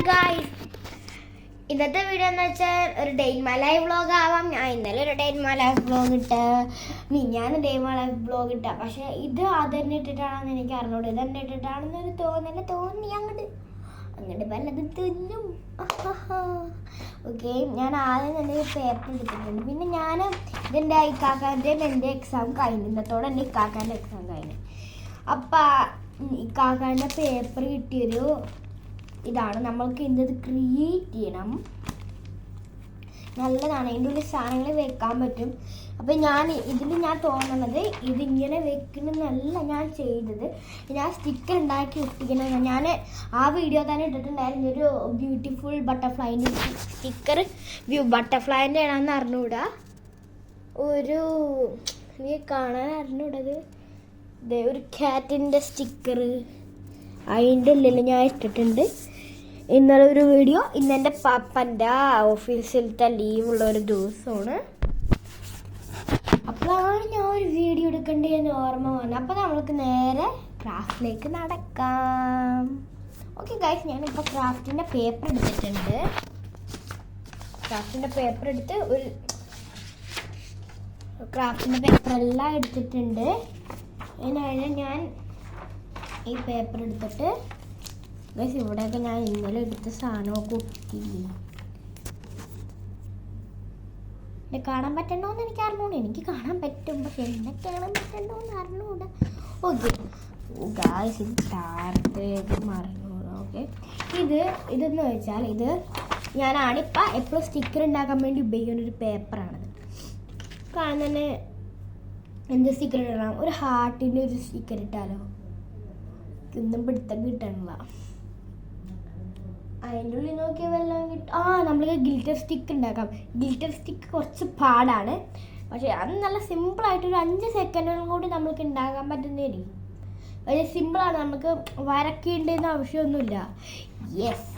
Guys, ഇന്നത്തെ video എന്ന് വെച്ചാൽ ഒരു day in my life vlog ആവാം. ഞാൻ ഇന്നലെ ഒരു day in my life vlog ഇട്ട്, ഞാൻ day in my life vlog ഇട്ട. പക്ഷെ ഇത് അതെന്നെ ഇട്ടിട്ടാണെന്ന് എനിക്ക് അറിഞ്ഞൂടെ. ഇതെന്നെ ഇട്ടിട്ടാണെന്നൊരു തോന്നി അങ്ങോട്ട് പലതും തിന്നും. ഓക്കെ, ഞാൻ ആദ്യം തന്നെ പേപ്പർ എടുത്തിട്ടുണ്ട്. പിന്നെ ഞാൻ ഇതെൻ്റെ ഇക്കാക്കാൻ്റെയും എൻ്റെ എക്സാം കഴിഞ്ഞു. ഇന്നത്തോടെ എൻ്റെ ഇക്കാക്കാൻ്റെ എക്സാം കഴിഞ്ഞു. അപ്പം ഇക്കാക്കാൻ്റെ പേപ്പർ കിട്ടിയൊരു ഇതാണ്. നമ്മൾക്ക് ഇന്നത് ക്രിയേറ്റ് ചെയ്യണം. നല്ലതാണ്. അതിൻ്റെ ഉള്ളിൽ സാധനങ്ങൾ വെക്കാൻ പറ്റും. അപ്പം ഞാൻ തോന്നുന്നത് ഇതിങ്ങനെ വെക്കണമെന്നല്ല ഞാൻ ചെയ്തത്. ഞാൻ സ്റ്റിക്കർ ഉണ്ടാക്കി ഒട്ടിക്കണം. ഞാൻ ആ വീഡിയോ തന്നെ ഇട്ടിട്ടുണ്ടായിരുന്നു. ഒരു ബ്യൂട്ടിഫുൾ ബട്ടർഫ്ലൈൻ്റെ സ്റ്റിക്കർ. ബട്ടർഫ്ലൈൻ്റെ ആണെന്ന് അറിഞ്ഞൂടാ. ഒരു നീ കാണാൻ അറിഞ്ഞൂടത്. ഒരു ക്യാറ്റിൻ്റെ സ്റ്റിക്കർ അതിൻ്റെ ഉള്ളിൽ ഞാൻ ഇട്ടിട്ടുണ്ട്. ഇന്നലെ ഒരു വീഡിയോ. ഇന്നെൻ്റെ പാപ്പൻ്റെ ഓഫീസിലത്തെ ലീവുള്ള ഒരു ദിവസമാണ്. അപ്പോഴാണ് ഞാൻ ഒരു വീഡിയോ എടുക്കേണ്ടതെന്ന് ഓർമ്മ വന്നത്. അപ്പോൾ നമ്മൾക്ക് നേരെ ക്രാഫ്റ്റിലേക്ക് നടക്കാം. ഓക്കെ ഗൈസ്, ഞാനിപ്പോൾ ക്രാഫ്റ്റിൻ്റെ പേപ്പർ എടുത്തിട്ടുണ്ട്. ക്രാഫ്റ്റിൻ്റെ പേപ്പർ എടുത്ത് ക്രാഫ്റ്റിൻ്റെ പേപ്പറെല്ലാം എടുത്തിട്ടുണ്ട്. അതിനാണ് ഞാൻ ഈ പേപ്പർ എടുത്തിട്ട് ഗൈസ് ഇവിടെയൊക്കെ ഞാൻ ഇന്നലെ എടുത്ത സാധനമൊക്കെ ഒട്ടില്ലേ. എന്നെ കാണാൻ പറ്റണ്ടോന്ന് എനിക്ക് അറിഞ്ഞൂടാ. എനിക്ക് കാണാൻ പറ്റും, പക്ഷെ എന്നെ കാണാൻ പറ്റണ്ടോന്ന് അറിഞ്ഞൂടാ. ഓക്കെ ഗൈസ്, ഇത് ചാർത്തേക്ക് മറന്നൂടാ. ഓക്കെ, ഇതെന്ന് വെച്ചാൽ ഇത് ഞാനാണിപ്പോൾ എപ്പോഴും സ്റ്റിക്കർ ഉണ്ടാക്കാൻ വേണ്ടി ഉപയോഗിക്കുന്ന ഒരു പേപ്പറാണത്. കാണാൻ തന്നെ എന്ത് സ്റ്റിക്കർ ഇടണം? ഒരു ഹാർട്ടിൻ്റെ ഒരു സ്റ്റിക്കർ ഇട്ടാലോ? ഒന്നും പിടുത്തം കിട്ടണില്ല. അതിൻ്റെ ഉള്ളിൽ നോക്കിയാൽ വെള്ളം കിട്ടും. നമ്മൾ ഗിൽറ്റർ സ്റ്റിക്ക് ഉണ്ടാക്കാം. ഗിൽറ്റർ സ്റ്റിക്ക് കുറച്ച് പാടാണ്, പക്ഷേ അത് നല്ല സിമ്പിളായിട്ട് ഒരു 5 സെക്കൻഡുകളും കൂടി നമ്മൾക്ക് ഉണ്ടാക്കാൻ പറ്റുന്നതായിരിക്കും. വളരെ സിമ്പിളാണ്. നമുക്ക് വരക്കേണ്ടെന്ന് ആവശ്യമൊന്നുമില്ല. യെസ്,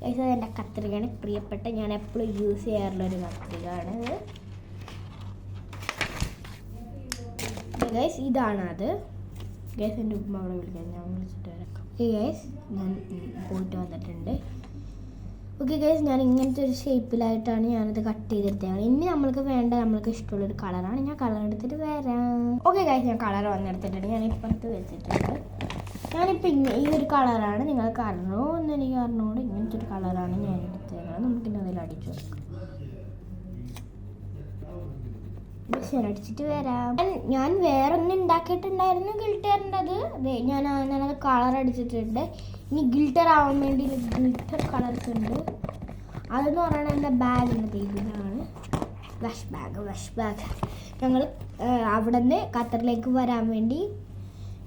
ഗൈസ് എൻ്റെ കത്രികയാണ്. പ്രിയപ്പെട്ട ഞാൻ എപ്പോഴും യൂസ് ചെയ്യാറുള്ളൊരു കത്രികയാണ് ഗൈസ്. ഇതാണ് അത്. ഗൈസ് എൻ്റെ ഉമ്മ അവിടെ വിളിക്കാൻ, ഞാൻ വിളിച്ചിട്ട് വരാം. ഓക്കെ ഗൈസ്, ഞാൻ പോയിട്ട് വന്നിട്ടുണ്ട്. ഓക്കെ ഗൈസ്, ഞാൻ ഇങ്ങനത്തെ ഒരു ഷേപ്പിലായിട്ടാണ് ഞാനത് കട്ട് ചെയ്തെടുത്തത്. ഇനി നമ്മൾക്ക് നമ്മൾക്ക് ഇഷ്ടമുള്ളൊരു കളറാണ്. ഞാൻ കളർ എടുത്തിട്ട് വരാം. ഓക്കെ ഗൈസ്, ഞാൻ കളർ വന്നെടുത്തിട്ടുണ്ട്. ഞാൻ ഇപ്പുറത്ത് വെച്ചിട്ടുണ്ട്. ഞാനിപ്പോൾ ഈ ഒരു കളറാണ്. നിങ്ങൾക്ക് അറിഞ്ഞോ എന്ന് എനിക്ക് അറിഞ്ഞുകൊണ്ട് ഇങ്ങനത്തെ ഒരു കളറാണ് ഞാൻ എടുത്തത്. നമുക്കിനി അതിൽ അടിച്ചു കൊടുക്കാം. അടിച്ചിട്ട് വരാം. ഞാൻ വേറെ ഒന്നും ഉണ്ടാക്കിയിട്ടുണ്ടായിരുന്നു ഗിൽറ്ററിൻ്റെത്. അതെ, ഞാനത് കളർ അടിച്ചിട്ടുണ്ട്. ഇനി ഗിൽറ്റർ ആവാൻ വേണ്ടി ഗിൽറ്റർ കളർസ് ഉണ്ട്. അതെന്ന് പറയുന്നത് എൻ്റെ ബാഗിൻ്റെ ഇതാണ് ഫ്ലഷ് ബാഗ്. ഞങ്ങൾ അവിടെ നിന്ന് ഖത്തറിലേക്ക് വരാൻ വേണ്ടി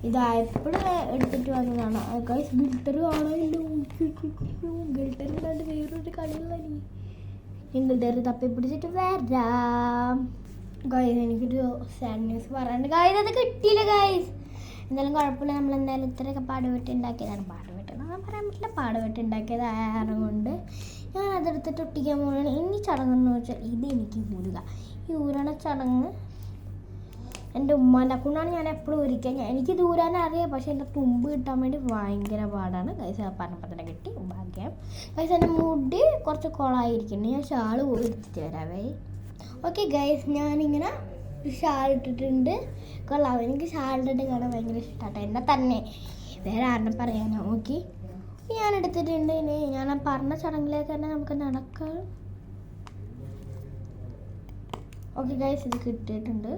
ഇതായപ്പോഴും എടുത്തിട്ട് വന്നതാണ്. ഗൈസ്, ഗിൽറ്റർ കാണാനില്ല. ഗിൽറ്റർ ഇല്ലാണ്ട് വേറൊരു കളിയുള്ള ഗിൽറ്റർ തപ്പി പിടിച്ചിട്ട് വരാം. ഗൈസ്, എനിക്കൊരു സാഡ് ന്യൂസ് പറയാനുണ്ട്. ഗൈസ്, അത് കിട്ടിയില്ല ഗൈസ്. എന്തായാലും കുഴപ്പമില്ല. നമ്മളെന്തായാലും ഇത്രയൊക്കെ പാടുപെട്ട് ഉണ്ടാക്കിയതാണ്. പാടുപെട്ടെന്ന് പറയാൻ പറ്റില്ല, പാടുപെട്ട് ഉണ്ടാക്കിയത് ആരും കൊണ്ട് ഞാൻ അതെടുത്തിട്ട് ഒട്ടിക്കാൻ പോകുകയാണ്. ഇനി ചടങ്ങെന്ന് വെച്ചാൽ ഇത് എനിക്ക് ഊരുക. ഈ ഊരണ ചടങ്ങ് എൻ്റെ ഉമ്മാൻ്റെ അക്കൗണ്ടാണ്. ഞാൻ എപ്പോഴും ഒരിക്കൽ എനിക്ക് ദൂരാൻ അറിയാം, പക്ഷേ എൻ്റെ തുമ്പ് കിട്ടാൻ വേണ്ടി ഭയങ്കര പാടാണ്. ഗൈസ് പറഞ്ഞപ്പോൾ തന്നെ കിട്ടി, ഭാഗ്യം. ഗൈസ്, എൻ്റെ മുടി കുറച്ച് കുളമായിരിക്കുന്നു. ഞാൻ ഷാൾ പോയി എടുത്തിട്ട് വരാവേ. ഓക്കെ ഗൈസ്, ഞാനിങ്ങനെ ഷാൾ ഇട്ടിട്ടുണ്ട്. കൊള്ളാം, എനിക്ക് ഷാൾ ഇട്ടിട്ട് കാണാൻ ഭയങ്കര ഇഷ്ടമാട്ടോ. എന്നെ തന്നെ, വേറെ ആരുടെ പറയാനോ. ഓക്കെ, ഞാൻ എടുത്തിട്ടുണ്ട്. ഇനി ഞാൻ പറഞ്ഞ ചടങ്ങിലേക്ക് തന്നെ നമുക്ക് നടക്കാം. ഓക്കെ ഗൈസ്, ഇത് കിട്ടിയിട്ടുണ്ട്.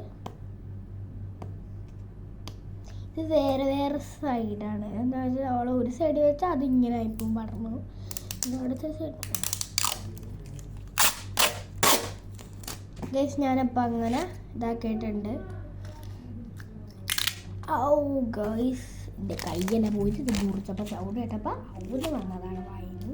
ഇത് വേറെ സൈഡാണ്. എന്താ വെച്ചാൽ അവൾ ഒരു സൈഡ് വെച്ചാൽ അതിങ്ങനെ ആയിപ്പോൾ പടർന്നു. അടുത്ത സൈഡ് ഗൈസ്, ഞാനപ്പോൾ അങ്ങനെ ഇതാക്കിയിട്ടുണ്ട്. ഗൈസ്, എൻ്റെ കയ്യെല്ലാം പോയിട്ട് ഇത് മുറിച്ചപ്പോൾ സൗണ്ട് കേട്ടപ്പോൾ അവിടെ വന്നതാണ് വായിന്ന്.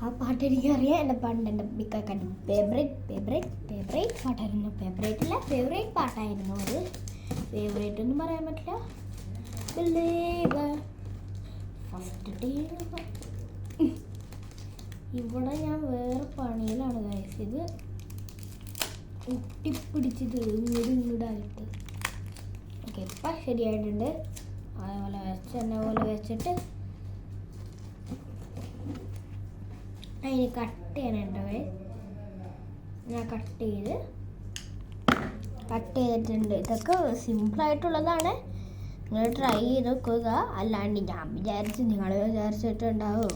ആ പാട്ട് എനിക്കറിയാം. എൻ്റെ എൻ്റെ മിക്കാൻ്റെ ഫേവറേറ്റ് പാട്ടായിരുന്നു. ഫേവറേറ്റ് പാട്ടായിരുന്നു അത്. ഫേവറേറ്റ് ഒന്നും പറയാൻ പറ്റില്ല. ഫസ്റ്റ് ഡേ ഇവിടെ ഞാൻ വേറെ പണിയിലാണ് ഗൈസ്. ഇത് ഒട്ടിപ്പിടിച്ചത് ഇങ്ങോട്ടായിട്ട്. ഓക്കെ, ഇപ്പം ശരിയായിട്ടുണ്ട്. അതേപോലെ പോലെ വെച്ചിട്ട് അതിന് കട്ട് ചെയ്യാനുണ്ടോ? ഞാൻ കട്ട് ചെയ്തിട്ടുണ്ട്. ഇതൊക്കെ സിമ്പിളായിട്ടുള്ളതാണ്. നിങ്ങൾ ട്രൈ ചെയ്ത് നോക്കുക. അല്ലാണ്ട് ഞാൻ നിങ്ങൾ വിചാരിച്ചിട്ടുണ്ടാവും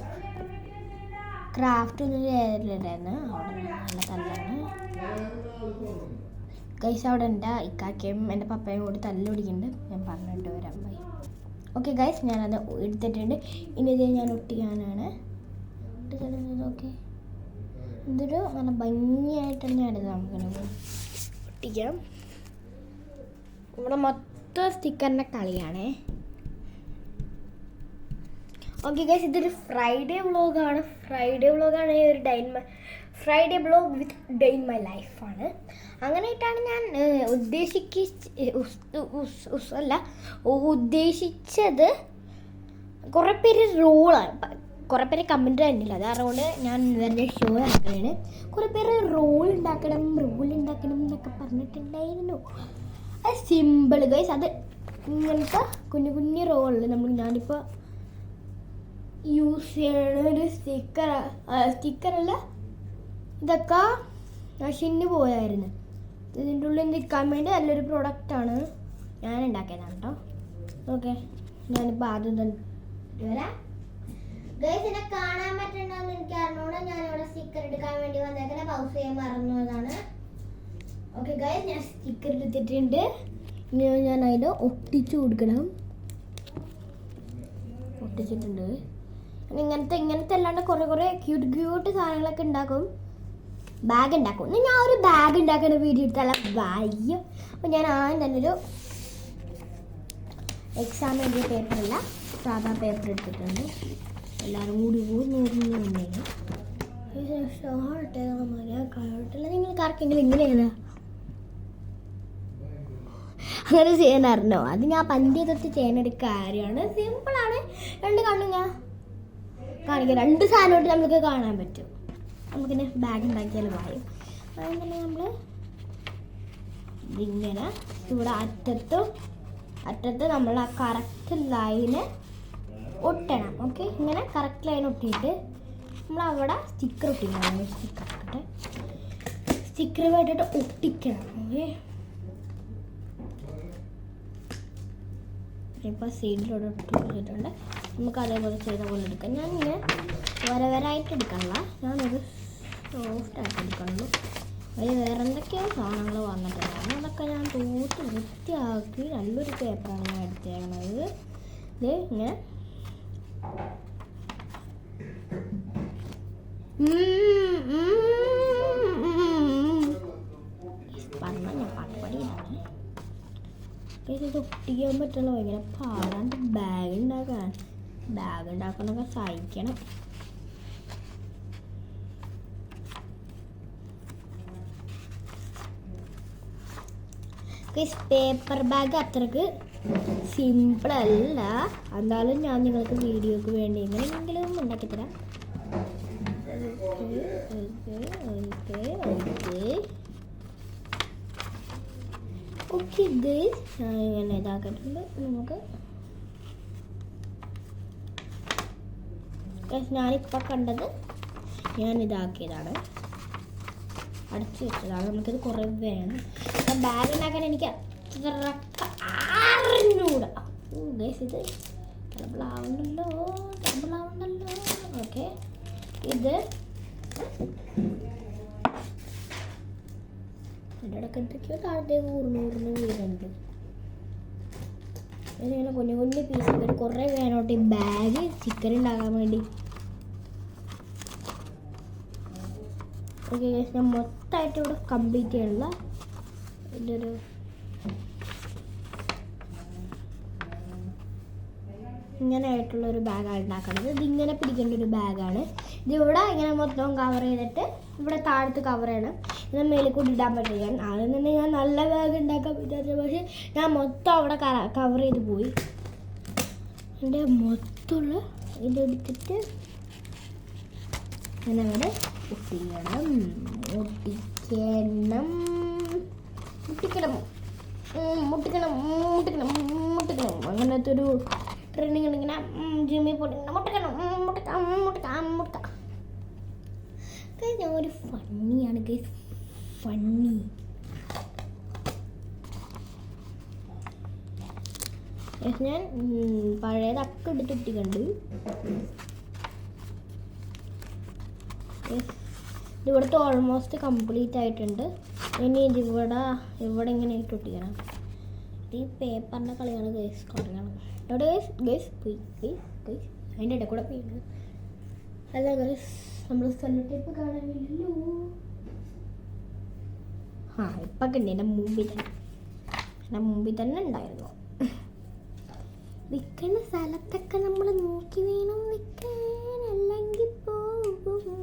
ക്രാഫ്റ്റ് ഒന്നും ചെയ്തിട്ടുണ്ടായിരുന്നു. അവിടെ നല്ല തല്ലാണ് ഗൈസ്. അവിടെ എൻ്റെ ഇക്കാക്കയും എൻ്റെ പപ്പയും കൂടി തല്ലുപിടിക്കുന്നുണ്ട്. ഞാൻ പറഞ്ഞിട്ട് വരാം. ബൈ. ഓക്കെ ഗൈസ്, ഞാനത് എടുത്തിട്ടുണ്ട്. ഇനി ഇത് ഞാൻ ഒട്ടിക്കാനാണ്. ഓക്കെ, ഇതൊരു നല്ല ഭംഗിയായിട്ട് തന്നെയാണ് ഇത് നമുക്കിങ്ങനെ ഒട്ടിക്കാം. ഇവിടെ മൊത്തം സ്റ്റിക്കറിൻ്റെ കളിയാണേ. ഓക്കെ ഗൈസ്, ഇതൊരു ഫ്രൈഡേ വ്ളോഗാണ്. ഈ ഒരു Friday vlog with day in my ലൈഫാണ്. അങ്ങനെയായിട്ടാണ് ഞാൻ ഉദ്ദേശിച്ചത്. കുറേ പേര് കുറേ പേര് കമൻറ്റ് തന്നില്ല. അതുകൊണ്ട് ഞാൻ വെറുതെ ഷോ ആക്കുകയാണ്. കുറേ പേര് റോൾ ഉണ്ടാക്കണം എന്നൊക്കെ പറഞ്ഞിട്ടുണ്ടായിരുന്നു. അത് സിമ്പിൾ ഗൈസ്. അത് ഇങ്ങനത്തെ കുഞ്ഞു റോളിൽ ഞാനിപ്പോൾ യൂസ് ചെയ്യണ ഒരു സ്റ്റിക്കറല്ല, ഇതൊക്കെ ഷിന്ന് പോയായിരുന്നു. ഇതിൻ്റെ ഉള്ളിൽ നിൽക്കാൻ വേണ്ടി നല്ലൊരു പ്രൊഡക്റ്റാണ്. ഞാൻ ഉണ്ടാക്കിയതാണ് കേട്ടോ. ഓക്കെ, ഞാനിപ്പോൾ ആദ്യം വരാം ഗൈസ്. എന്നെ കാണാൻ പറ്റണ്ടെന്ന് എനിക്ക് അറിഞ്ഞോളൂ. ഞാനിവിടെ സ്റ്റിക്കർ എടുക്കാൻ വേണ്ടി വന്നേക്കുന്നത് പൗസ് ചെയ്യാൻ മറന്നതാണ്. ഓക്കെ ഗൈസ്, ഞാൻ സ്റ്റിക്കർ എടുത്തിട്ടുണ്ട്. ഇനി ഞാൻ അതിൽ ഒട്ടിച്ചിട്ടുണ്ട്. ഇങ്ങനത്തെ അല്ലാണ്ട് കുറേ ക്യൂട്ട് സാധനങ്ങളൊക്കെ ഉണ്ടാക്കും. ബാഗ് ഉണ്ടാക്കും. ഞാൻ ഒരു ബാഗ് ഉണ്ടാക്കുന്ന വീഡിയോ എടുത്താല വയ്യ. അപ്പോൾ ഞാൻ ആദ്യം തന്നെ ഒരു എക്സാം എഴുതിയ പേപ്പറല്ല, സാധാ പേപ്പർ എടുത്തിട്ടുണ്ട്. എല്ലാവരും കൂടി വന്നേക്കും. നിങ്ങൾക്ക് ആർക്കെങ്കിലും ഇങ്ങനെയാണ് അങ്ങനെ ചെയ്യാനറിഞ്ഞോ? അത് ഞാൻ പന്തി തൊട്ട് ചെയ്യുന്നൊരു കാര്യമാണ്. സിമ്പിളാണ്. രണ്ട് കണ്ണും ഞാൻ കാണിക്കാം. രണ്ട് സാധനമായിട്ട് നമുക്ക് കാണാൻ പറ്റും. നമുക്കിങ്ങനെ ബാഗ് ഉണ്ടാക്കിയാൽ പറയും. അതുപോലെ നമ്മൾ ഇതിങ്ങനെ ഇവിടെ അറ്റത്ത് നമ്മൾ ആ കറക്റ്റ് ലൈന് ഒട്ടണം. ഓക്കെ, ഇങ്ങനെ കറക്റ്റ് ലൈൻ ഒട്ടിയിട്ട് നമ്മൾ അവിടെ സ്റ്റിക്കർ ഒട്ടിക്കണം. സ്റ്റിക്കർ വേണ്ടിയിട്ട് ഒട്ടിക്കണം. ഓക്കെ, ഇപ്പോൾ സൈഡിലൂടെ ഒട്ടിച്ചിട്ടുണ്ട്. നമുക്ക് അതേപോലെ ചെയ്ത പോലെ എടുക്കാം. ഞാനിങ്ങനെ വരവരായിട്ട് എടുക്കണില്ല, ഞാനൊരു സോഫ്റ്റായിട്ട് എടുക്കണുള്ളൂ. അതിൽ വേറെ എന്തൊക്കെയോ സാധനങ്ങൾ വന്നിട്ടുണ്ടായിരുന്നു. അതൊക്കെ ഞാൻ തൂത്ത് വൃത്തിയാക്കി നല്ലൊരു പേപ്പറാണ് ഞാൻ എടുത്തേക്കുന്നത്. ഇത് ഇങ്ങനെ പറഞ്ഞാൽ ഞാൻ പാട്ടുപാടിയിലാണ്. ഇത് ഒട്ടിക്കാൻ പറ്റുള്ള ഭയങ്കര പാടാണ്ട്. ബാഗ് ഉണ്ടാക്കാനൊക്കെ സഹിക്കണം. പേപ്പർ ബാഗ് അത്രക്ക് സിമ്പിളല്ല. എന്നാലും ഞാൻ നിങ്ങൾക്ക് വീഡിയോക്ക് വേണ്ടി എങ്ങനെയെങ്കിലും ഉണ്ടാക്കിത്തരാം. ഓക്കെ ഗൈസ്, ഞാൻ ഇങ്ങനെ ഇതാക്കിയിട്ടുണ്ട്. നമുക്ക് ഞാനിപ്പോൾ കണ്ടത് ഞാൻ ഇതാക്കിയതാണ്, അടച്ചു വെച്ചതാണ്. നമുക്കിത് കുറേ വേണം. ബാഗ് ഉണ്ടാക്കാൻ എനിക്ക് അത്രക്ക് അറിഞ്ഞൂടാ ഗൈസ്. ഇത് ഡബിളാവുണ്ടല്ലോ. ഓക്കെ, ഇത് ഇടയ്ക്ക് എന്തൊക്കെയോ താഴത്തേക്ക് ഊർന്ന് വീഴുന്നുണ്ട്. ഇതിങ്ങനെ കുഞ്ഞു പീസ് കുറേ വേണോട്ട് ഈ ബാഗ് ചിക്കൻ ഉണ്ടാക്കാൻ വേണ്ടി. ഓക്കെ, ഞാൻ മൊത്തമായിട്ട് ഇവിടെ കംപ്ലീറ്റ് ചെയ്യാനുള്ള ഇതൊരു ഇങ്ങനെ ആയിട്ടുള്ളൊരു ബാഗാണ് ഉണ്ടാക്കുന്നത്. ഇതിങ്ങനെ പിടിക്കേണ്ട ഒരു ബാഗാണ്. ഇതിവിടെ ഇങ്ങനെ മൊത്തം കവർ ചെയ്തിട്ട് ഇവിടെ താഴത്ത് കവർ ചെയ്യണം. ഇത് മേലിൽ കൂടി ഇടാൻ പറ്റില്ല. ആദ്യം തന്നെ ഞാൻ നല്ല ബാഗ് ഉണ്ടാക്കാൻ പറ്റാത്ത, പക്ഷേ ഞാൻ മൊത്തം അവിടെ കവർ ചെയ്ത് പോയി. എൻ്റെ മൊത്തമുള്ള ഇതെടുത്തിട്ട് ഞാനവിടെ ഒട്ടിക്കണം മുട്ടിക്കണം മുട്ടിക്കണം മുട്ടിക്കണം മുട്ടിക്കണം മുട്ടിക്കണം അങ്ങനത്തെ ഒരു ട്രെയിനിങ് ഇങ്ങനെ ജിമ്മിൽ പോയിട്ട് മുട്ടിക്കണം മുട്ടിക്കാം മുട്ടിക്കാം മുട്ടിക്കാം. ഞാൻ ഒരു ഫണ്ണിയാണ് ഗൈസ്, ഫണ്ണി. ഞാൻ പഴയതൊക്കെ എടുത്തിട്ടുണ്ട്. ഇവിടുത്തെ ഓൾമോസ്റ്റ് കംപ്ലീറ്റ് ആയിട്ടുണ്ട്. ഇനി ഇവിടെ ഇങ്ങനെ ഇട്ട് ഒട്ടിക്കണം. ഈ പേപ്പറിൻ്റെ കളിയാണ് ഗൈസ് കളിക്കണം. ഇവിടെ ഗൈസ് പോയി ഗൈസ് അതിൻ്റെ ഇടയിൽ കൂടെ പോയി. അല്ല ഗൈസ് നമ്മൾ സെല്ലോ ടേപ്പ് കാണാനില്ലല്ലോ. ഇപ്പം കണ്ടി എൻ്റെ മുമ്പിൽ തന്നെ ഉണ്ടായിരുന്നു. വിൽക്കുന്ന സ്ഥലത്തൊക്കെ നമ്മൾ നോക്കി വേണം വിൽക്കാൻ, അല്ലെങ്കിൽ പോകും.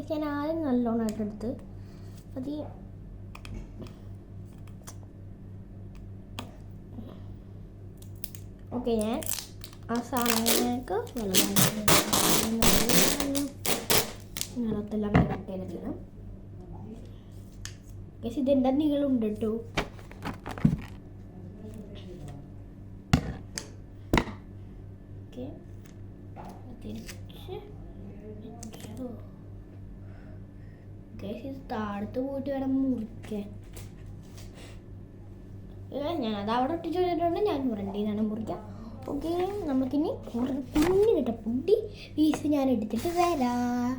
ഞാൻ ആദ്യം നല്ലോണമായിട്ട് എടുത്ത് അത് ഓക്കെ. ഞാൻ ആ സാധനങ്ങൾക്ക് നീളത്തെല്ലാം കട്ട് ചെയ്തിടണം. പക്ഷെ ഇതെൻ്റെ നീളമുണ്ട് കേട്ടോ. ഓക്കെ തിരിച്ച് ഇത് താഴത്ത് പോയിട്ട് വേണം മുറിക്കാൻ. ഞാനത് അവിടെ ഒട്ടിച്ച് വെച്ചിട്ടുണ്ട്. ഞാൻ ഫ്രണ്ടിൽ മുറിക്കാം. ഓക്കെ നമുക്കിനി കുഞ്ഞു കിട്ട പൊടി പീസ് ഞാൻ എടുത്തിട്ട് വരാം.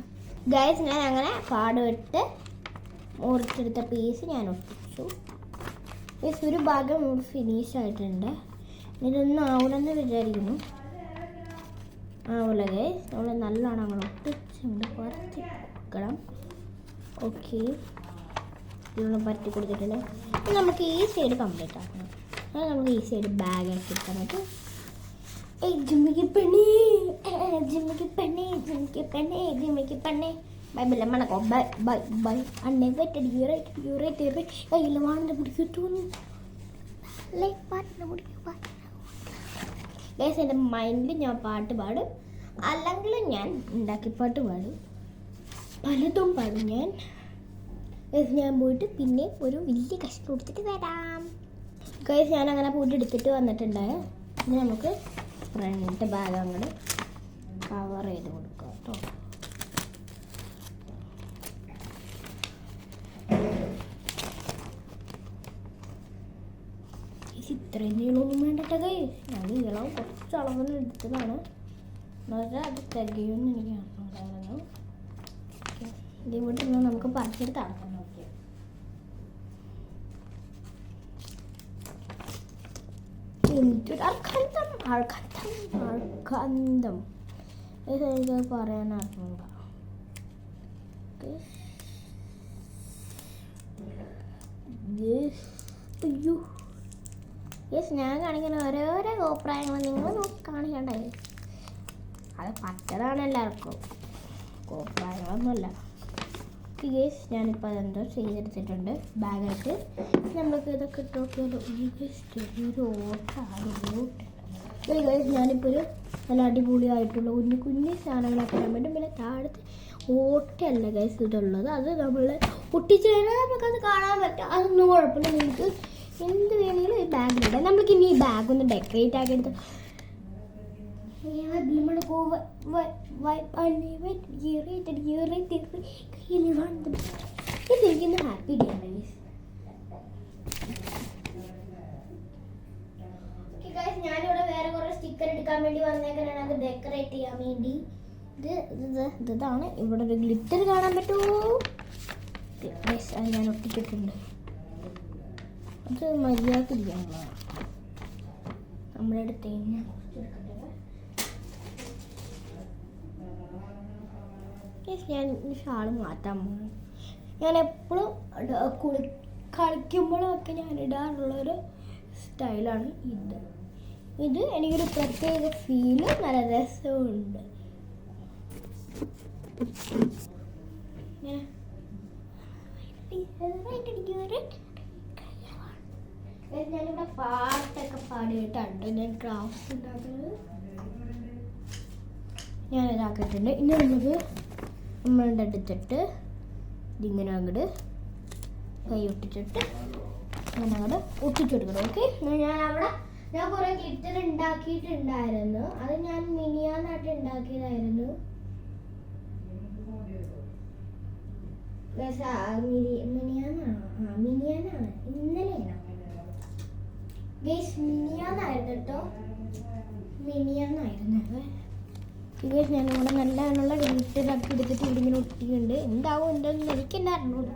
ഗൈസ് ഞാൻ അങ്ങനെ പാടുവിട്ട് മുറിച്ചെടുത്ത പീസ് ഞാൻ ഒട്ടിച്ചു. പീസ് ഒരു ഭാഗം ഫിനിഷ് ആയിട്ടുണ്ട്. ഇതൊന്നും ആവണമെന്ന് വിചാരിക്കുന്നു. ആവില്ല ഗൈസ്, നമ്മൾ നല്ലോണം അങ്ങനെ ഒട്ടിച്ചുകൊണ്ട് പരത്തി കൊടുക്കണം. ഓക്കെ ഇതൊന്ന് പറ്റി കൊടുത്തിട്ടുണ്ട്. നമുക്ക് ഈ സൈഡ് കംപ്ലീറ്റ് ആക്കണം. അത് നമുക്ക് ഈ സൈഡ് ബാഗാക്കി എടുക്കാൻ പറ്റും. ജിമ്മിക്ക് പെണ്ണി ജിമ്മിക്ക് പെണ്ണി ജിമ്മിക്ക് പെണ്ണി ജിമ്മിക്ക് പെണ്ണി ബൈ ബൈ മണക്കോ ബൈ ബൈ ബൈ അണ്ണേ വെറ്റഡ് യൂറേറ്റ് കയ്യിൽ വാണിൻ്റെ പിടിക്കിട്ടൂന്ന് ലൈക്ക് പാട്ടിനെ പിടിക്കുക. ഗൈസ് എൻ്റെ മൈൻഡിൽ ഞാൻ പാട്ട് പാടും, അല്ലെങ്കിൽ ഞാൻ ഉണ്ടാക്കി പാട്ട് പാടും, പലതും പാടും ഞാൻ. ഞാൻ പോയിട്ട് പിന്നെ ഒരു വലിയ കഷ്ണം എടുത്തിട്ട് വരാം. ഗൈസ് ഞാൻ അങ്ങനെ പോയിട്ട് എടുത്തിട്ട് വന്നിട്ടുണ്ടായ ഇനി നമുക്ക് ഫ്രണ്ട് ബാഗ് അങ്ങോട്ട് കവർ ചെയ്ത് കൊടുക്കാം കേട്ടോ. ഇത്രയും നീളമൊന്നും വേണ്ടിട്ട് ഗൈസ്, ഞാൻ നീളം കുറച്ച് അളവിൽ എടുത്തതാണ്. എന്നുവെച്ചാൽ അത് തികയുമെന്ന് എനിക്ക് അറിഞ്ഞിട്ടുണ്ടായിരുന്നു. ഇതിവിടെ നിന്ന് നമുക്ക് പറിച്ചെടുത്ത് അടക്കണം. ഓക്കെ എന്തൊരു അർക്കന്തം എനിക്ക് പറയാൻ അറിഞ്ഞൂട. അയ്യോ യെസ് ഞാൻ കാണിക്കുന്ന ഓരോരോ കോപ്രായങ്ങൾ നിങ്ങൾ നോക്കി കാണിക്കണ്ടായി. അത് പറ്റതാണ് എല്ലാവർക്കും, കോപ്രായങ്ങളൊന്നുമല്ല. ഗേസ് ഞാനിപ്പോൾ അതെന്തോ ചെയ്തെടുത്തിട്ടുണ്ട് ബാഗായിട്ട്. നമ്മൾക്ക് ഇതൊക്കെ ഇട്ട് നോക്കിയാലോ ഒരു ഓട്ട ഗേസ് ഞാനിപ്പോൾ ഒരു നല്ല അടിപൊളിയായിട്ടുള്ള കുഞ്ഞു സാധനങ്ങളൊക്കെ ഇടാൻ പറ്റും. പിന്നെ താഴത്തെ ഓട്ടയല്ല ഗേസ് ഇതുള്ളത്, അത് നമ്മൾ ഒട്ടിച്ച് കഴിഞ്ഞാൽ നമുക്കത് കാണാൻ പറ്റും. അതൊന്നും കുഴപ്പമില്ല, നിങ്ങൾക്ക് എന്ത് വേണമെങ്കിലും ഈ ബാഗിലിടാം. നമ്മൾക്ക് ഇനി ഈ ബാഗ് ഒന്ന് ഡെക്കറേറ്റ് ആക്കി എടുത്ത് ഇതെനിക്കൊന്ന് ഹാപ്പി ഡേ ആണ്. ഞാനിവിടെ വേറെ കുറെ സ്റ്റിക്കർ എടുക്കാൻ വേണ്ടി വന്നേക്കാനാണ്, അത് ഡെക്കറേറ്റ് ചെയ്യാൻ വേണ്ടി. ഇതാണ് ഇവിടെ ഒരു ഗ്ലിറ്റർ കാണാൻ പറ്റുമോ? അത് ഞാൻ ഒട്ടിച്ചിട്ടുണ്ട്. അത് മര്യാദക്ക് ഇരിക്കാനുള്ളതാണ്. നമ്മുടെ അടുത്ത് ഞാൻ ഷാള് മാറ്റാൻ പോകുന്നു. ഞാൻ എപ്പോഴും കളിക്കുമ്പോഴൊക്കെ ഞാൻ ഇടാറുള്ളൊരു സ്റ്റൈലാണ് ഇത് എനിക്കൊരു പ്രത്യേക ഫീലും നല്ല രസമുണ്ട്. ഞാനിവിടെ പാട്ടൊക്കെ പാടിയിട്ടുണ്ട്. ഞാൻ ക്രാഫ്റ്റ് ഉണ്ടാക്കുന്നത് ഞാൻ ഇതാക്കിയിട്ടുണ്ട്. ഇനി നമ്മളുടെ എടുത്തിട്ട് ഇതിങ്ങനെ അങ്ങോട്ട് കൈ ഒട്ടിച്ചിട്ട് അങ്ങനെ അങ്ങോട്ട് ഒട്ടിച്ചെടുക്കണം. ഓക്കെ, ഞാൻ കുറേ ഗ്ലിറ്റർ ഉണ്ടാക്കിയിട്ടുണ്ടായിരുന്നു. അത് ഞാൻ മിനിയാന്നായിട്ട് ഉണ്ടാക്കിയതായിരുന്നു. മിനിയാനാണ്, ഇന്നലെയാണ് മിനിയാന്നായിരുന്നു കേട്ടോ, മിനിയാന്നായിരുന്നു. ഞാനിവിടെ നല്ലോണമുള്ള ഗ്ലിറ്ററാക്കി എടുത്തിട്ട് ഇങ്ങനെ ഒട്ടിയുണ്ട്. എന്താവും എന്താണെന്ന് എനിക്കെന്നെ അറിഞ്ഞൂട.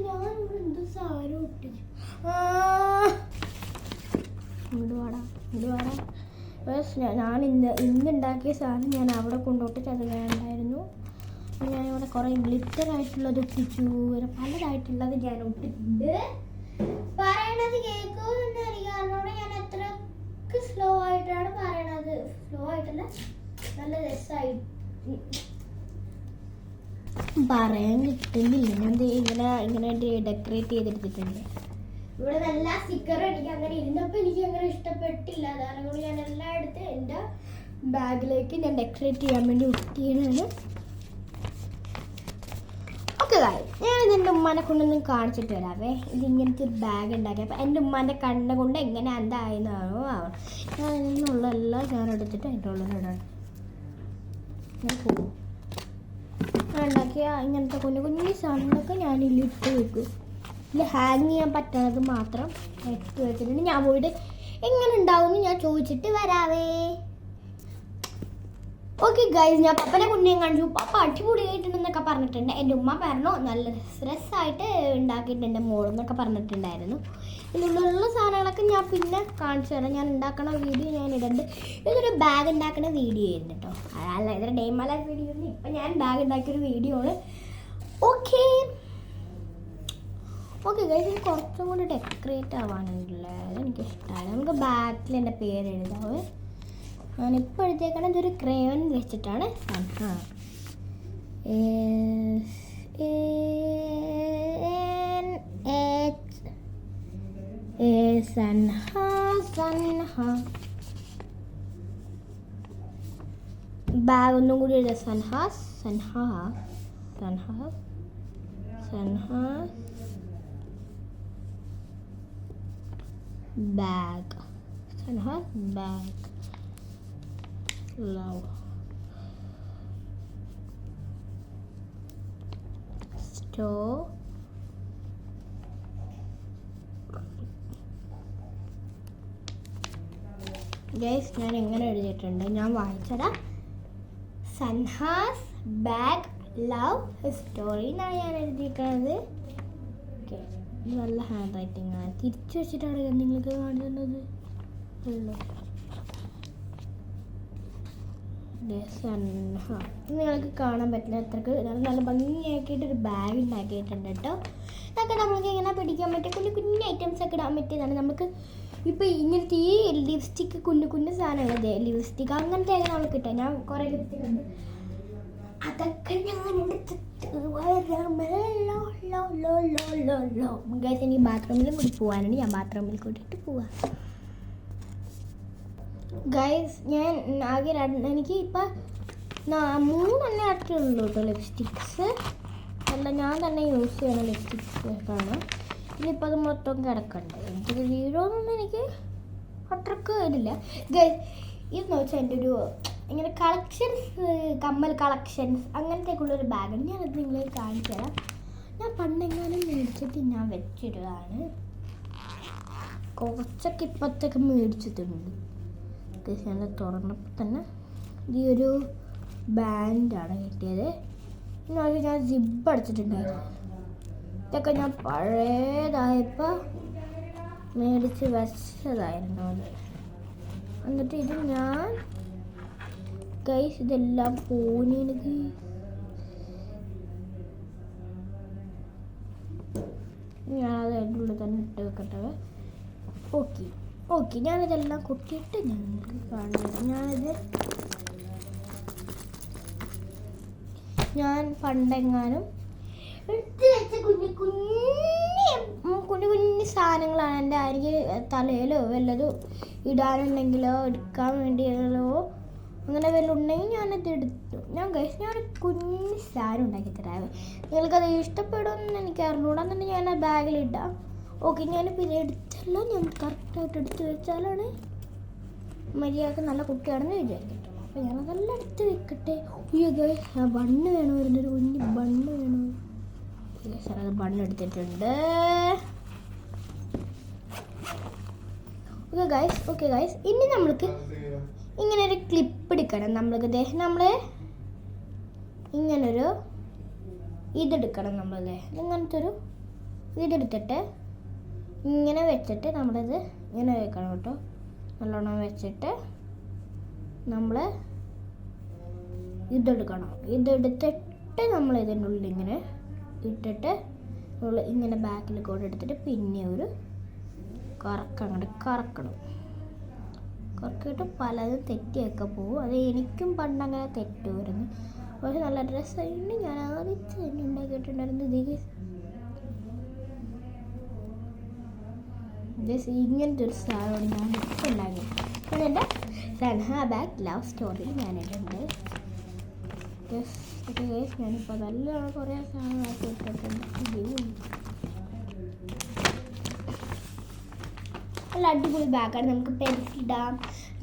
ഞാനിവിടെ എന്തോ സാരം ഒട്ടിച്ചു. ഞാൻ ഇന്നുണ്ടാക്കിയ സാധനം ഞാൻ അവിടെ കൊണ്ടുപോയിട്ട് അത് വേണ്ടായിരുന്നു. ഞാനിവിടെ കുറേ ഗ്ലിറ്ററായിട്ടുള്ളത് ഒട്ടിച്ചു, പലതായിട്ടുള്ളത് ഞാൻ ഒട്ടിട്ടുണ്ട്. പറയണത് കേൾക്കുമെന്ന് അറിയാവുന്നതോടെ ഞാൻ എത്രയൊക്കെ സ്ലോ ആയിട്ടാണ് പറയണത്. സ്ലോ ആയിട്ടല്ല, നല്ല രസമായി പറയാൻ കിട്ടുന്നില്ല. ഞാൻ ഇങ്ങനെ ഡെക്കറേറ്റ് ചെയ്തെടുത്തിട്ടുണ്ട്. ഇവിടെ നല്ല സ്റ്റിക്കർ എനിക്ക് അങ്ങനെ ഇരുന്നപ്പോൾ എനിക്ക് അങ്ങനെ ഇഷ്ടപ്പെട്ടില്ല. അതുകൊണ്ട് ഞാൻ എല്ലാം എടുത്ത് എൻ്റെ ബാഗിലേക്ക് ഞാൻ ഡെക്കറേറ്റ് ചെയ്യാൻ വേണ്ടി ഒട്ടിയാണ്. ഓക്കെ ഗായ്സ്, ഞാനിതെൻ്റെ ഉമ്മാനെ കൊണ്ടൊന്നും കാണിച്ചിട്ട് വരാവേ. ഇതിങ്ങനത്തെ ഒരു ബാഗ് ഉണ്ടാക്കിയപ്പോൾ എൻ്റെ ഉമ്മാൻ്റെ കണ്ണ കൊണ്ട് എങ്ങനെ എന്തായെന്നാണോ ആവണം. ഞാൻ ഇതിനുള്ള എല്ലാം ഞാൻ എടുത്തിട്ട് അതിൻ്റെ ഉള്ളിലിടാണ് ഞാൻ പോകും. ഞാൻ ഉണ്ടാക്കിയ ഇങ്ങനത്തെ കുഞ്ഞു സാധനങ്ങളൊക്കെ ഞാനില്ലിട്ട് വെക്കും. ഇതിൽ ഹാങ് ചെയ്യാൻ പറ്റണത് മാത്രം ഇട്ട് വെച്ചിട്ടുണ്ട്. ഞാൻ പോയിട്ട് എങ്ങനെ ഉണ്ടാവും ഞാൻ ചോദിച്ചിട്ട് വരാവേ. ഓക്കെ ഗൈസ്, ഞാൻ പപ്പനെ കുഞ്ഞിയും കാണിച്ചു. പപ്പ അടിപൊളിയായിട്ടുണ്ടെന്നൊക്കെ പറഞ്ഞിട്ടുണ്ട്. എൻ്റെ ഉമ്മ പറഞ്ഞു നല്ല രസമായിട്ട് ഉണ്ടാക്കിയിട്ടുണ്ട് മോളെന്നൊക്കെ പറഞ്ഞിട്ടുണ്ടായിരുന്നു. ഇതിലുള്ള സാധനങ്ങളൊക്കെ ഞാൻ പിന്നെ കാണിച്ചു തരാം. ഞാൻ ഉണ്ടാക്കണ വീഡിയോ ഞാൻ ഇടുന്നുണ്ട്. ഇതൊരു ബാഗ് ഉണ്ടാക്കുന്ന വീഡിയോ ആയിരുന്നു കേട്ടോ, അല്ല ഇതൊരു ഡേ മൈ ലൈഫ് വീഡിയോ. ഇപ്പം ഞാൻ ബാഗ് ഉണ്ടാക്കിയൊരു വീഡിയോ ആണ്. ഓക്കെ ഗൈസ്, ഇത് കുറച്ചും കൂടി ഡെക്കറേറ്റ് ആവാനുള്ളത് എനിക്കിഷ്ടമാണ്. നമുക്ക് ബാക്കിൽ എൻ്റെ പേര് എഴുതാവേ. ഞാനിപ്പോൾ എഴുതിയേക്കണം ഇതൊരു ക്രയോൺ വെച്ചിട്ടാണ്. ബാഗ് ഒന്നും കൂടി എഴുതാം. സൻഹാസ് ബാഗ്, love store ഗൈസ്, ഞാൻ എങ്ങനെ എഴുതിയിട്ടുണ്ട് ഞാൻ വായിച്ചതാ. സൻഹാസ് ബാഗ് ലവ് സ്റ്റോറി എന്നാണ് ഞാൻ എഴുതിയിരിക്കുന്നത്. ഓക്കെ, നല്ല ഹാൻഡ് റൈറ്റിംഗ് ആണ്. തിരിച്ചു വെച്ചിട്ടാണ് നിങ്ങൾക്ക് കാണുന്നത്. നിങ്ങൾക്ക് കാണാൻ പറ്റില്ല അത്രക്ക് നല്ല ഭംഗിയാക്കിയിട്ടൊരു ബാഗ് ഉണ്ടാക്കിയിട്ടുണ്ട് കേട്ടോ. ഇതൊക്കെ നമുക്ക് ഇങ്ങനെ പിടിക്കാൻ പറ്റിയ കുഞ്ഞു ഐറ്റംസ് ഒക്കെ ഇടാൻ പറ്റിയതാണ്. നമുക്ക് ഇപ്പോൾ ഇങ്ങനത്തെ ഈ ലിപ്സ്റ്റിക്ക് കുഞ്ഞു സാധനങ്ങളത് ലിപ്സ്റ്റിക്ക് അങ്ങനത്തെ നമുക്ക് കിട്ടാം. ഞാൻ കുറേ ലിപ്സ്റ്റിക് ഉണ്ട്, അതൊക്കെ ഞാൻ ഗൈസ് എനിക്ക് ബാത്റൂമിലും കൂടി പോകാനുണ്ട്. ഞാൻ ബാത്റൂമിൽ കൂട്ടിയിട്ട് പോവാം. ഗൈസ്, ഞാൻ ആകെ എനിക്ക് ഇപ്പം 3 ആയിട്ടുള്ളൂ കേട്ടോ ലിപ്സ്റ്റിക്സ്. അല്ല, ഞാൻ തന്നെ യൂസ് ചെയ്യണ ലിപ്സ്റ്റിക്സ് ആണ്. ഇനിയിപ്പോൾ അത് മൊത്തം കിടക്കണ്ടേ. എനിക്ക് വീഴോന്നൊന്നും എനിക്ക് അത്രക്ക് ഇതില്ല. ഗൈസ്, ഇതെന്ന് വെച്ചാൽ എൻ്റെ ഒരു ഇങ്ങനെ കളക്ഷൻസ്, കമ്മൽ കളക്ഷൻസ് അങ്ങനത്തേക്കുള്ളൊരു ബാഗാണ്. ഞാനത് നിങ്ങളെ കാണിച്ചു തരാം. ഞാൻ പണ്ടെങ്ങാനും മേടിച്ചിട്ട് ഞാൻ വെച്ചിടുകയാണ്. കുറച്ചൊക്കെ ഇപ്പത്തൊക്കെ മേടിച്ചിട്ടുണ്ട്. ഞാൻ തുറന്നപ്പോൾ തന്നെ ഈ ഒരു ബാൻഡാണ് കിട്ടിയത്. ഞാൻ ജിബ് അടിച്ചിട്ടുണ്ടായിരുന്നു. ഇതൊക്കെ ഞാൻ പഴയതായപ്പോൾ മേടിച്ച് വെച്ചതായിരുന്നു അത്. എന്നിട്ട് ഇത് ഞാൻ ഗൈസ് ഇതെല്ലാം പോണിയത് ഞാനത് അതിൻ്റെ ഉള്ളിൽ തന്നെ ഇട്ട് വെക്കട്ടെ. ഓക്കെ ഞാനിതെല്ലാം കൊട്ടിയിട്ട് ഞങ്ങൾക്ക് കാണുന്നത്. ഞാനിത് ഞാൻ പണ്ടെങ്ങാനും എടുത്ത് വെച്ച കുഞ്ഞു കുഞ്ഞു സാധനങ്ങളാണ്. എൻ്റെ അരികിൽ തലയിലോ വല്ലതോ ഇടാനുണ്ടെങ്കിലോ എടുക്കാൻ വേണ്ടിയോ അങ്ങനെ വല്ലതും ഉണ്ടെങ്കിൽ ഞാനത് എടുത്തു. ഞാനൊരു കുഞ്ഞു സാധനം ഉണ്ടാക്കി തരാം. നിങ്ങൾക്കത് ഇഷ്ടപ്പെടുമെന്ന് എനിക്ക് അറിഞ്ഞൂടാന്നുണ്ടെങ്കിൽ ഞാൻ ആ ബാഗിലിടാം. ഓക്കെ, ഞാനിപ്പോൾ ഇത് എടുത്തല്ല, ഞാൻ കറക്റ്റായിട്ട് എടുത്ത് വെച്ചാലാണ് മര്യാദക്ക് നല്ല കുട്ടിയാണെന്ന് വിചാരിക്കട്ടുള്ളൂ. അപ്പോൾ ഞാനതെല്ലാം എടുത്ത് വെക്കട്ടെ. ബണ്ണ് വേണമായിരുന്നു, ഒരു കുഞ്ഞ് ബണ്ണ് വേണോ? സാർ, അത് ബണ്ണ് എടുത്തിട്ടുണ്ട്. ഓക്കെ ഗൈസ്, ഇനി നമ്മൾക്ക് ഇങ്ങനെ ഒരു ക്ലിപ്പ് എടുക്കണം. നമ്മൾ ഇങ്ങനൊരു ഇതെടുക്കണം. ഇങ്ങനത്തെ ഒരു ഇതെടുത്തിട്ട് ഇങ്ങനെ വെച്ചിട്ട് നമ്മളിത് ഇങ്ങനെ വെക്കണം കേട്ടോ. നല്ലോണം വെച്ചിട്ട് നമ്മൾ ഇതെടുക്കണം. ഇതെടുത്തിട്ട് നമ്മൾ ഇതിൻ്റെ ഉള്ളിൽ ഇങ്ങനെ ഇട്ടിട്ട് നമ്മൾ ഇങ്ങനെ ബാക്കിൽ കൂടെ എടുത്തിട്ട് പിന്നെ ഒരു കറക്കണം. കറക്കിയിട്ട് പലതും തെറ്റിയൊക്കെ പോകും. അത് എനിക്കും പണ്ടങ്ങനെ തെറ്റുമായിരുന്നു. പക്ഷെ നല്ല ഡ്രസ്സായിട്ട് ഞാൻ ആദ്യത്തെ തന്നെ ഉണ്ടാക്കിയിട്ടുണ്ടായിരുന്നു. ഇങ്ങനത്തെ ഒരു സാധനമാണ് ഞാൻ ഇപ്പോൾ ഉണ്ടാക്കി. പിന്നെ എൻ്റെ സൻഹ ബാഗ് ലവ് സ്റ്റോറി ഞാനിട്ടുണ്ട്. ഞാനിപ്പോൾ നല്ലോണം കുറേ സാധനങ്ങളൊക്കെ ഇട്ടിട്ടുണ്ട്. നല്ല അടിപൊളി ബാഗാണ്. നമുക്ക് പെൻസിൽ ഇടാം,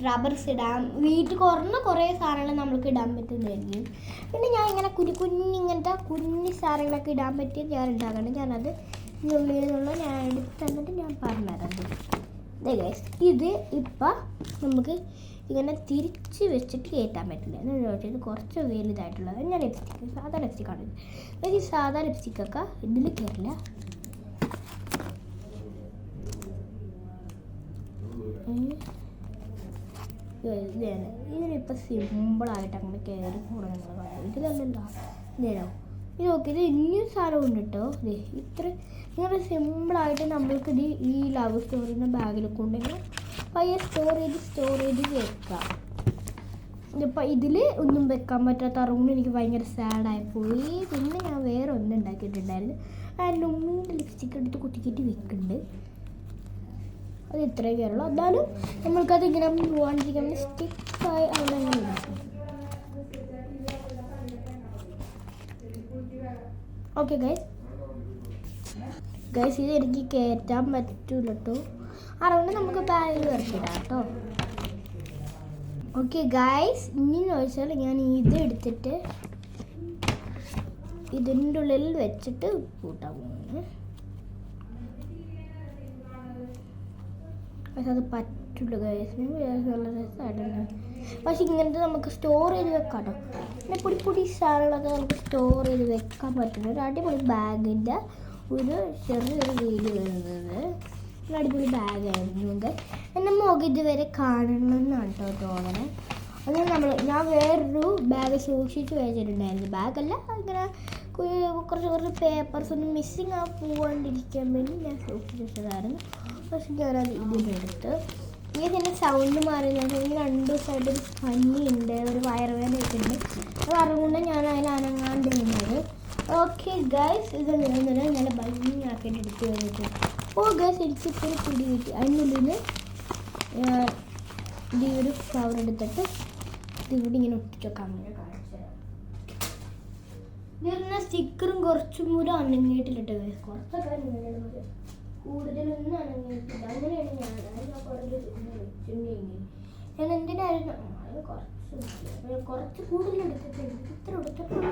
റബ്ബർസ് ഇടാം, വീട്ടിൽ കുറേ സാധനങ്ങൾ നമുക്ക് ഇടാൻ പറ്റുന്നതായിരിക്കും. പിന്നെ ഞാൻ ഇങ്ങനെ ഇങ്ങനത്തെ കുഞ്ഞു സാധനങ്ങളൊക്കെ ഇടാൻ പറ്റിയ ഞാൻ ഉണ്ടാക്കണം. ഞാനത് ഉള്ളിൽ നിന്നുള്ള ഞാൻ എടുത്ത് തന്നിട്ട് ഞാൻ പറഞ്ഞുതരാം. ഇത് ഇപ്പം നമുക്ക് ഇങ്ങനെ തിരിച്ച് വെച്ചിട്ട് കയറ്റാൻ പറ്റില്ല. എന്ന് ചോദിച്ചത് കുറച്ച് വലുതായിട്ടുള്ളത്. ഞാൻ സാധാ ലിപ്സ്റ്റിക്കാണ്. ഈ സാധാ ലിപ്സ്റ്റിക്കൊക്കെ ഇതിൽ കയറില്ല. ഇതിനിപ്പോൾ സിമ്പിളായിട്ട് അങ്ങനെ കയറി പോകണം. ഇതിലല്ലല്ലോ ഇതേനോ ഇത് നോക്കി. ഇത് ഇനിയും സാധനം ഉണ്ട് കേട്ടോ. ഇത്ര ഇങ്ങനെ സിമ്പിളായിട്ട് നമ്മൾക്കിത് ഈ ലവ് സ്റ്റോറിൻ്റെ ബാഗിൽ കൊണ്ടുവന്ന് പയ്യെ സ്റ്റോർ ചെയ്ത് വെക്കാം. ഇതിപ്പോൾ ഇതിൽ ഒന്നും വെക്കാൻ പറ്റാത്ത അറിവുകൊണ്ട് എനിക്ക് ഭയങ്കര സാഡായിപ്പോയി. പിന്നെ ഞാൻ വേറെ ഒന്നും ഉണ്ടാക്കിയിട്ടുണ്ടായിരുന്നു. അതിൻ്റെ ഉമ്മീൻ്റെ ലിപ്സ്റ്റിക്ക് എടുത്ത് കുത്തിക്കിട്ട് വെക്കുന്നുണ്ട്. അത് ഇത്രയൊക്കെ ഉള്ളൂ. എന്നാലും നമ്മൾക്കത് ഇങ്ങനെ പോകാണ്ടിരിക്കാൻ വേണ്ടി സ്റ്റിക്കായി അവിടെ അങ്ങനെ ഉണ്ടാക്കും. ഓക്കെ ഗൈസ് ഇത് എനിക്ക് കയറ്റാൻ പറ്റൂല കേട്ടോ. അതുകൊണ്ട് നമുക്ക് ബാഗിൽ ഇറക്കിടാം കേട്ടോ. ഓക്കെ ഗൈസ്, ഇനി ചോദിച്ചാൽ ഞാൻ ഇത് എടുത്തിട്ട് ഇതിൻ്റെ ഉള്ളിൽ വെച്ചിട്ട് കൂട്ടാൻ പോകുന്നു. പക്ഷെ അത് പറ്റുള്ളൂ ഗൈസ്. നല്ല രസമായിട്ടുണ്ട്. പക്ഷെ ഇങ്ങനത്തെ നമുക്ക് സ്റ്റോർ ചെയ്ത് വെക്കാം കേട്ടോ. പിന്നെ പൊടി സാധനങ്ങളൊക്കെ നമുക്ക് സ്റ്റോർ ചെയ്ത് വെക്കാൻ പറ്റുന്ന ഒരു അടിപൊളി ബാഗിൻ്റെ ഒരു ചെറിയൊരു വീഡിയോ വരുന്നത്. അടിപൊളി ബാഗായിരുന്നു. എൻ്റെ മുഖം ഇതുവരെ കാണണമെന്നാണ് കേട്ടോ തോന്നണേ. അത് ഞാൻ വേറൊരു ബാഗ് സൂക്ഷിച്ച് വെച്ചിട്ടുണ്ടായിരുന്നു. ബാഗല്ല, ഇങ്ങനെ കുറച്ച് പേപ്പർസ് ഒന്നും മിസ്സിങ് പോകാണ്ടിരിക്കാൻ വേണ്ടി ഞാൻ സൂക്ഷിച്ച് വെച്ചതായിരുന്നു. പക്ഷെ ഞാനത് ഇതിലെടുത്ത് ഇതിൻ്റെ സൗണ്ട് മാറിയെന്ന് വെച്ചാൽ 2 ദിവസമായിട്ട് ഒരു പനിയുണ്ട്, ഒരു വയറുവേദനയൊക്കെ ഉണ്ട്. അത് അറിവുകൊണ്ട് ഞാൻ അതിൽ അനങ്ങാണ്ട് നിന്നത്. ഓക്കെ ഗൈസ്, ഇത് നിന്നത് ഞാൻ ഭംഗിയാക്കിയിട്ട് എടുത്ത് വന്നിട്ട്. ഗൈസ്, എനിക്കിപ്പോൾ ഒരു പിടി കിട്ടി. അതിനുള്ളിൽ ഈ ഒരു ഫ്ലവർ എടുത്തിട്ട് ഇതിവിടെ ഇങ്ങനെ ഒട്ടിച്ച് വെക്കാൻ വേണ്ടി കാണിച്ചു തരാം. ഇതിരുന്ന സ്റ്റിക്കറും കുറച്ചും കൂടെ അനങ്ങിയിട്ടില്ല. കുറച്ചൊക്കെ അനങ്ങിയിട്ട് കൂടുതലൊന്നും അനങ്ങിയിട്ടില്ല. അങ്ങനെയാണ് ഞാൻ എന്തിനായിരുന്നു കുറച്ച് കൂടുതൽ എടുത്തിട്ടുണ്ട്. ഇത്ര എടുത്തിട്ടുള്ളൂ.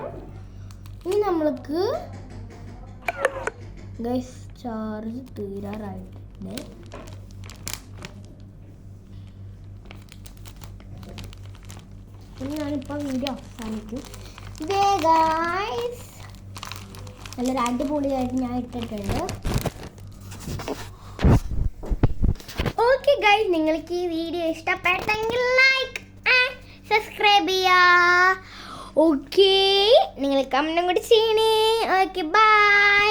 ഇനി നമ്മൾക്ക് ഗൈസ് ചാർജ് തീരാറായിട്ടുണ്ട്. ഇനി ഞാനിപ്പോൾ വീഡിയോ അവസാനിക്കും. ഗൈസ്, നല്ലൊരു അടിപൊളിയായിട്ട് ഞാൻ ഇട്ടിട്ടുണ്ട്. ഓക്കെ ഗൈസ്, നിങ്ങൾക്ക് ഈ വീഡിയോ ഇഷ്ടപ്പെട്ടെങ്കിൽ ലൈക്ക് സബ്സ്ക്രൈബ് ചെയ്യുക. ഓക്കെ, നിങ്ങൾ കമൻറ്റും കൂടി ചെയ്യണേ. Okay, by.